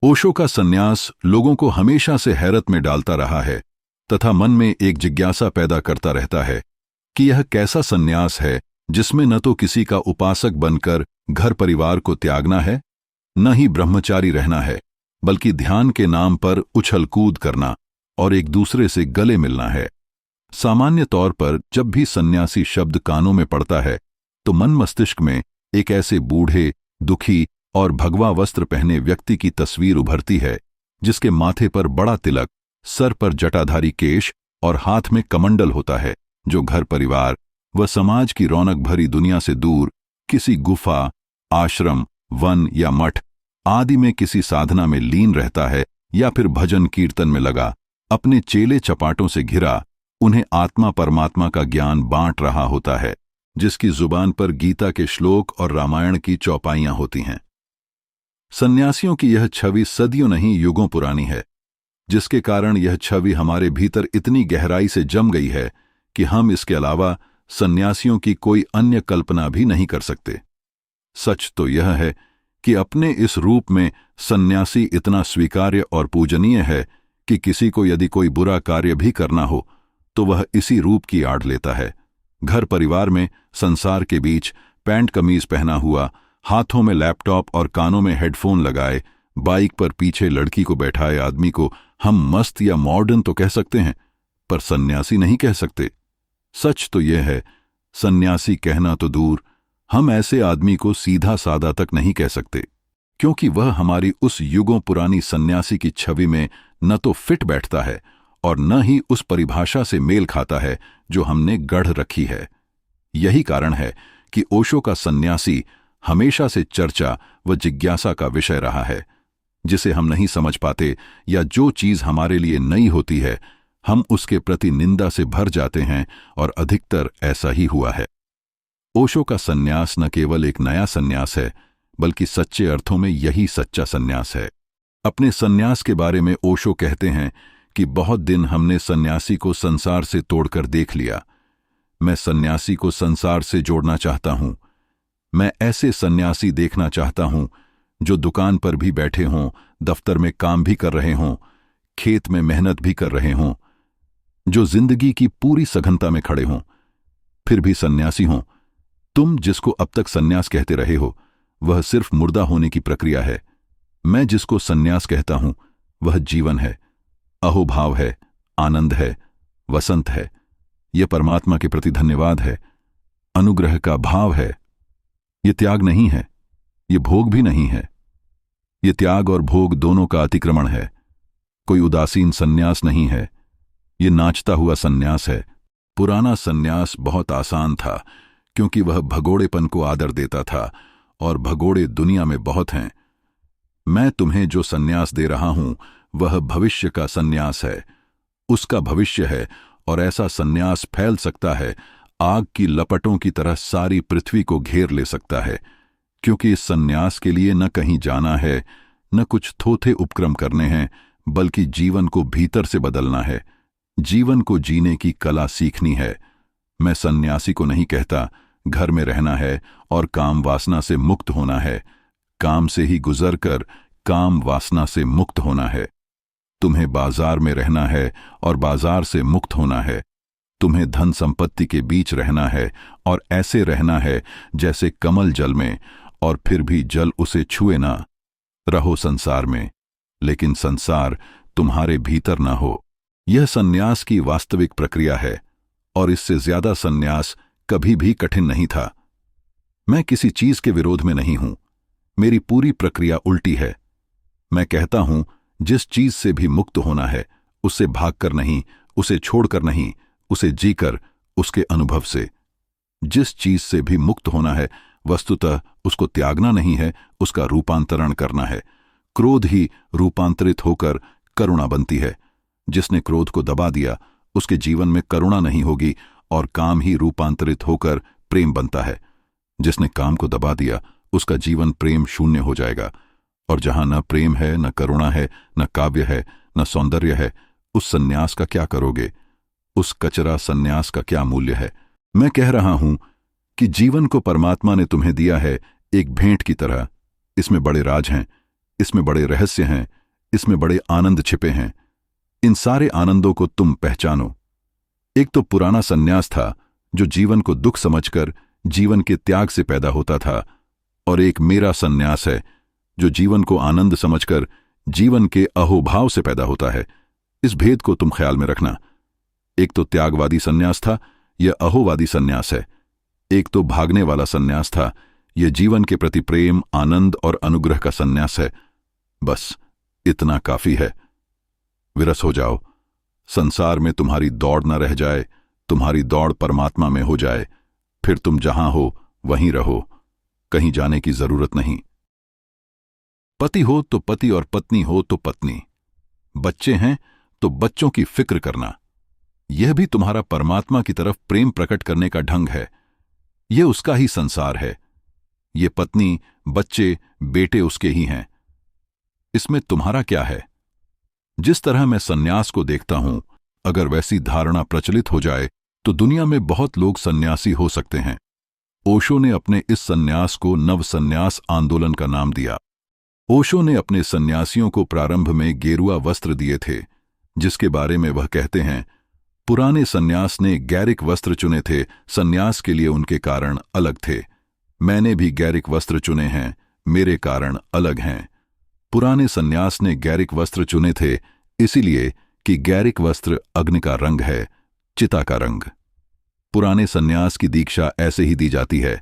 ओशो का सन्यास लोगों को हमेशा से हैरत में डालता रहा है तथा मन में एक जिज्ञासा पैदा करता रहता है कि यह कैसा सन्यास है जिसमें न तो किसी का उपासक बनकर घर परिवार को त्यागना है, न ही ब्रह्मचारी रहना है, बल्कि ध्यान के नाम पर उछल कूद करना और एक दूसरे से गले मिलना है। सामान्य तौर पर जब भी सन्यासी शब्द कानों में पड़ता है तो मन मस्तिष्क में एक ऐसे बूढ़े, दुखी और भगवा वस्त्र पहने व्यक्ति की तस्वीर उभरती है जिसके माथे पर बड़ा तिलक, सर पर जटाधारी केश और हाथ में कमंडल होता है, जो घर परिवार व समाज की रौनक भरी दुनिया से दूर किसी गुफा, आश्रम, वन या मठ आदि में किसी साधना में लीन रहता है या फिर भजन कीर्तन में लगा, अपने चेले चपाटों से घिरा उन्हें आत्मा परमात्मा का ज्ञान बांट रहा होता है, जिसकी जुबान पर गीता के श्लोक और रामायण की चौपाइयां होती हैं। सन्यासियों की यह छवि सदियों नहीं युगों पुरानी है, जिसके कारण यह छवि हमारे भीतर इतनी गहराई से जम गई है कि हम इसके अलावा सन्यासियों की कोई अन्य कल्पना भी नहीं कर सकते। सच तो यह है कि अपने इस रूप में सन्यासी इतना स्वीकार्य और पूजनीय है कि किसी को यदि कोई बुरा कार्य भी करना हो तो वह इसी रूप की आड़ लेता है। घर परिवार में संसार के बीच पैंट कमीज पहना हुआ, हाथों में लैपटॉप और कानों में हेडफोन लगाए, बाइक पर पीछे लड़की को बैठाए आदमी को हम मस्त या मॉडर्न तो कह सकते हैं, पर सन्यासी नहीं कह सकते। सच तो यह है, सन्यासी कहना तो दूर, हम ऐसे आदमी को सीधा सादा तक नहीं कह सकते, क्योंकि वह हमारी उस युगों पुरानी सन्यासी की छवि में न तो फिट बैठता है और न ही उस परिभाषा से मेल खाता है जो हमने गढ़ रखी है। यही कारण है कि ओशो का सन्यासी हमेशा से चर्चा व जिज्ञासा का विषय रहा है, जिसे हम नहीं समझ पाते या जो चीज हमारे लिए नई होती है हम उसके प्रति निंदा से भर जाते हैं, और अधिकतर ऐसा ही हुआ है। ओशो का सन्यास न केवल एक नया सन्यास है, बल्कि सच्चे अर्थों में यही सच्चा सन्यास है। अपने सन्यास के बारे में ओशो कहते हैं कि बहुत दिन हमने सन्यासी को संसार से तोड़कर देख लिया। मैं सन्यासी को संसार से जोड़ना चाहता हूं। मैं ऐसे सन्यासी देखना चाहता हूं जो दुकान पर भी बैठे हों, दफ्तर में काम भी कर रहे हों, खेत में मेहनत भी कर रहे हों, जो जिंदगी की पूरी सघनता में खड़े हों, फिर भी सन्यासी हों। तुम जिसको अब तक सन्यास कहते रहे हो वह सिर्फ मुर्दा होने की प्रक्रिया है। मैं जिसको सन्यास कहता हूं वह जीवन है, अहोभाव है, आनंद है, वसंत है। यह परमात्मा के प्रति धन्यवाद है, अनुग्रह का भाव है। यह त्याग नहीं है, यह भोग भी नहीं है। यह त्याग और भोग दोनों का अतिक्रमण है। कोई उदासीन सन्यास नहीं है, यह नाचता हुआ सन्यास है। पुराना सन्यास बहुत आसान था क्योंकि वह भगोड़ेपन को आदर देता था, और भगोड़े दुनिया में बहुत हैं। मैं तुम्हें जो सन्यास दे रहा हूं वह भविष्य का सन्यास है, उसका भविष्य है, और ऐसा सन्यास फैल सकता है, आग की लपटों की तरह सारी पृथ्वी को घेर ले सकता है, क्योंकि इस सन्यास के लिए न कहीं जाना है, न कुछ थोथे उपक्रम करने हैं, बल्कि जीवन को भीतर से बदलना है, जीवन को जीने की कला सीखनी है। मैं सन्यासी को नहीं कहता घर में रहना है और काम वासना से मुक्त होना है, काम से ही गुजरकर काम वासना से मुक्त होना है। तुम्हें बाजार में रहना है और बाजार से मुक्त होना है। तुम्हें धन संपत्ति के बीच रहना है और ऐसे रहना है जैसे कमल जल में, और फिर भी जल उसे छुए ना। रहो संसार में, लेकिन संसार तुम्हारे भीतर ना हो। यह सन्यास की वास्तविक प्रक्रिया है, और इससे ज्यादा सन्यास कभी भी कठिन नहीं था। मैं किसी चीज के विरोध में नहीं हूं, मेरी पूरी प्रक्रिया उल्टी है। मैं कहता हूं जिस चीज से भी मुक्त होना है उससे भागकर नहीं, उसे छोड़कर नहीं, उसे जीकर, उसके अनुभव से। जिस चीज से भी मुक्त होना है वस्तुतः उसको त्यागना नहीं है, उसका रूपांतरण करना है। क्रोध ही रूपांतरित होकर करुणा बनती है। जिसने क्रोध को दबा दिया उसके जीवन में करुणा नहीं होगी, और काम ही रूपांतरित होकर प्रेम बनता है। जिसने काम को दबा दिया उसका जीवन प्रेम शून्य हो जाएगा, और जहां न प्रेम है, न करुणा है, न काव्य है, न सौंदर्य है, उस सन्यास का क्या करोगे? उस कचरा सन्यास का क्या मूल्य है? मैं कह रहा हूं कि जीवन को परमात्मा ने तुम्हें दिया है एक भेंट की तरह। इसमें बड़े राज हैं, इसमें बड़े रहस्य हैं, इसमें बड़े आनंद छिपे हैं। इन सारे आनंदों को तुम पहचानो। एक तो पुराना सन्यास था जो जीवन को दुख समझकर जीवन के त्याग से पैदा होता था, और एक मेरा सन्यास है जो जीवन को आनंद समझकर जीवन के अहोभाव से पैदा होता है। इस भेद को तुम ख्याल में रखना। एक तो त्यागवादी सन्यास था, यह अहोवादी सन्यास है। एक तो भागने वाला सन्यास था, यह जीवन के प्रति प्रेम, आनंद और अनुग्रह का सन्यास है। बस इतना काफी है। विरस हो जाओ। संसार में तुम्हारी दौड़ न रह जाए, तुम्हारी दौड़ परमात्मा में हो जाए। फिर तुम जहां हो वहीं रहो, कहीं जाने की जरूरत नहीं। पति हो तो पति और पत्नी हो तो पत्नी। बच्चे हैं तो बच्चों की फिक्र करना। यह भी तुम्हारा परमात्मा की तरफ प्रेम प्रकट करने का ढंग है। यह उसका ही संसार है। ये पत्नी, बच्चे, बेटे उसके ही हैं। इसमें तुम्हारा क्या है? जिस तरह मैं सन्यास को देखता हूं, अगर वैसी धारणा प्रचलित हो जाए तो दुनिया में बहुत लोग सन्यासी हो सकते हैं। ओशो ने अपने इस सन्यास को नव सन्यास आंदोलन का नाम दिया। ओशो ने अपने सन्यासियों को प्रारंभ में गेरुआ वस्त्र दिए थे, जिसके बारे में वह कहते हैं, पुराने सन्यास ने गैरिक वस्त्र चुने थे, सन्यास के लिए उनके कारण अलग थे। मैंने भी गैरिक वस्त्र चुने हैं, मेरे कारण अलग हैं। पुराने सन्यास ने गैरिक वस्त्र चुने थे इसीलिए कि गैरिक वस्त्र अग्नि का रंग है, चिता का रंग। पुराने सन्यास की दीक्षा ऐसे ही दी जाती है।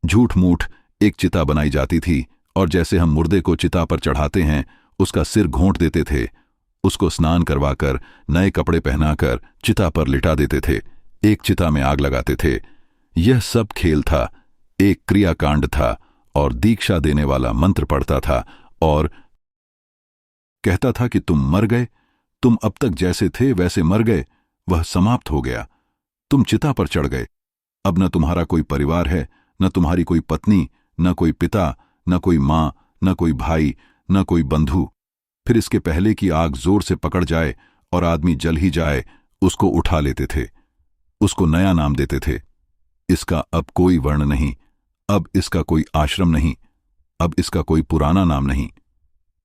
झूठ मूठ एक चिता बनाई जाती थी, और जैसे हम मुर्दे को चिता पर चढ़ाते हैं, उसका सिर घोंट देते थे, उसको स्नान करवाकर नए कपड़े पहनाकर चिता पर लिटा देते थे, एक चिता में आग लगाते थे। यह सब खेल था, एक क्रियाकांड था, और दीक्षा देने वाला मंत्र पढ़ता था और कहता था कि तुम मर गए, तुम अब तक जैसे थे वैसे मर गए, वह समाप्त हो गया। तुम चिता पर चढ़ गए। अब न तुम्हारा कोई परिवार है, न तुम्हारी कोई पत्नी, न कोई पिता, न कोई मां, न कोई भाई, न कोई बंधु। फिर इसके पहले कि आग जोर से पकड़ जाए और आदमी जल ही जाए, उसको उठा लेते थे, उसको नया नाम देते थे। इसका अब कोई वर्ण नहीं, अब इसका कोई आश्रम नहीं, अब इसका कोई पुराना नाम नहीं।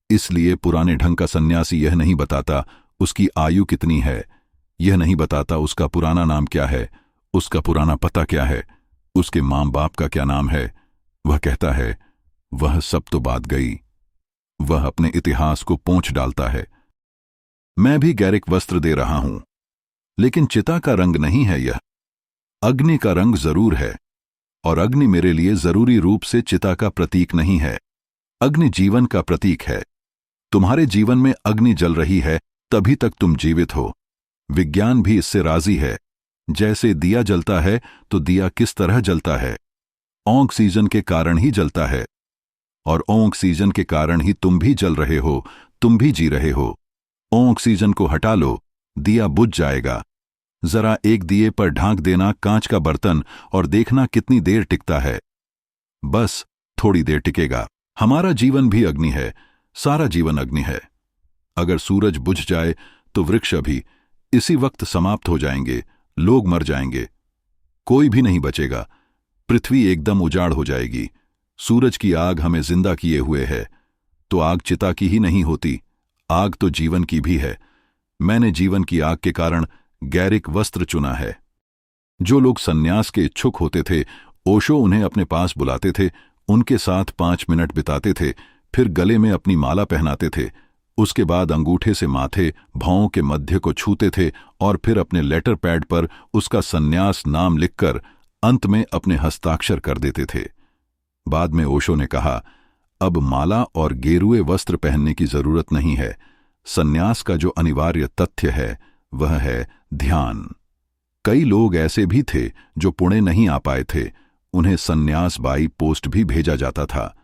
इसलिए पुराने ढंग का सन्यासी यह नहीं बताता उसकी आयु कितनी है, यह नहीं बताता उसका पुराना नाम क्या है, उसका पुराना पता क्या है, उसके मां बाप का क्या नाम है। वह कहता है, वह सब तो बात गई। वह अपने इतिहास को पोंछ डालता है। मैं भी गैरिक वस्त्र दे रहा हूं, लेकिन चिता का रंग नहीं है यह, अग्नि का रंग जरूर है। और अग्नि मेरे लिए जरूरी रूप से चिता का प्रतीक नहीं है। अग्नि जीवन का प्रतीक है। तुम्हारे जीवन में अग्नि जल रही है, तभी तक तुम जीवित हो। विज्ञान भी इससे राजी है। जैसे दिया जलता है तो दिया किस तरह जलता है? ऑक्सीजन के कारण ही जलता है, और ऑक्सीजन के कारण ही तुम भी जल रहे हो, तुम भी जी रहे हो। ऑक्सीजन को हटा लो, दिया बुझ जाएगा। जरा एक दिए पर ढांक देना कांच का बर्तन और देखना कितनी देर टिकता है। बस थोड़ी देर टिकेगा। हमारा जीवन भी अग्नि है, सारा जीवन अग्नि है। अगर सूरज बुझ जाए तो वृक्ष भी इसी वक्त समाप्त हो जाएंगे, लोग मर जाएंगे, कोई भी नहीं बचेगा। पृथ्वी एकदम उजाड़ हो जाएगी। सूरज की आग हमें जिंदा किए हुए है, तो आग चिता की ही नहीं होती, आग तो जीवन की भी है। मैंने जीवन की आग के कारण गैरिक वस्त्र चुना है। जो लोग सन्यास के इच्छुक होते थे, ओशो उन्हें अपने पास बुलाते थे, उनके साथ 5 मिनट बिताते थे, फिर गले में अपनी माला पहनाते थे, उसके बाद अंगूठे से माथे, भौं के मध्य को छूते थे, और फिर अपने लेटर पैड पर उसका सन्यास नाम लिखकर अंत में अपने हस्ताक्षर कर देते थे। बाद में ओशो ने कहा, अब माला और गेरुए वस्त्र पहनने की जरूरत नहीं है। सन्यास का जो अनिवार्य तथ्य है वह है ध्यान। कई लोग ऐसे भी थे जो पुणे नहीं आ पाए थे, उन्हें सन्यास बाई पोस्ट भी भेजा जाता था।